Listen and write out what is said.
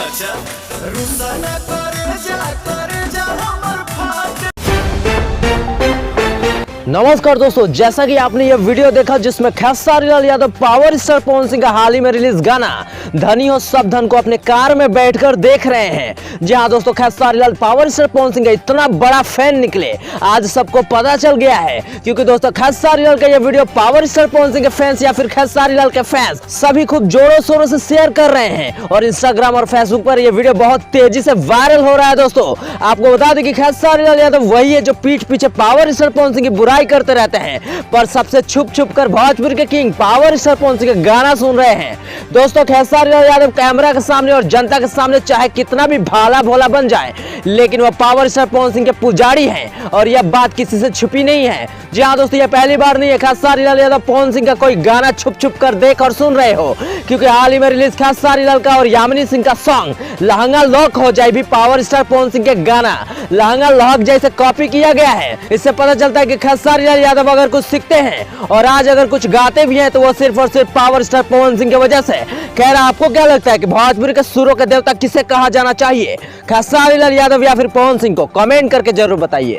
अच्छा रुसा न करे जा हमर फाट। नमस्कार दोस्तों, जैसा कि आपने ये वीडियो देखा जिसमें खेसारी लाल यादव पावर स्टार पवन सिंह का हाल ही में रिलीज गाना धनी हो सब धन को अपने कार में बैठकर देख रहे हैं। जी हाँ दोस्तों, खेसारी लाल पावर स्टार पवन सिंह का इतना बड़ा फैन निकले आज सबको पता चल गया है, क्योंकि दोस्तों खेसारी लाल का ये video power star Pawan Singh के फैंस या फिर खेसारी लाल के फैंस सभी खूब जोरों शोरों से शेयर कर रहे हैं और इंस्टाग्राम और फेसबुक पर यह वीडियो बहुत तेजी से वायरल हो रहा है। दोस्तों आपको बता दें कि खेसारी लाल यादव वही है जो पीठ पीछे पावर स्टार पवन सिंह की बुराई करते रहते हैं, पर सबसे छुप छुप कर भोजपुर के king power star Pawan Singh का गाना सुन रहे हैं। दोस्तों खेसारी लाल यादव कैमरा के सामने और जनता के सामने चाहे कितना भी भाला भोला बन जाए, लेकिन वह पावर स्टार पवन सिंह के पुजारी हैं और यह बात किसी से छुपी नहीं है। जी हाँ दोस्तों, यह पहली बार नहीं है खेसारी लाल यादव पवन सिंह का कोई गाना छुप छुप कर देख और सुन रहे हो, क्योंकि हाल ही में रिलीज खेसारी लाल का और यामिनी सिंह का सॉन्ग लहंगा लॉक हो जाए भी पावर स्टार पवन सिंह के गाना लहंगा लॉक जैसे कॉपी किया गया है। इससे पता चलता है कि खेसारी लाल यादव अगर कुछ सीखते हैं और आज अगर कुछ गाते भी हैं तो वो सिर्फ और सिर्फ पावर स्टार पवन सिंह की वजह से। खैर आपको क्या लगता है कि भोजपुरी के सुरों के देवता किसे कहा जाना चाहिए, खेसारी लाल यादव या फिर पवन सिंह को? कमेंट करके जरूर बताइए।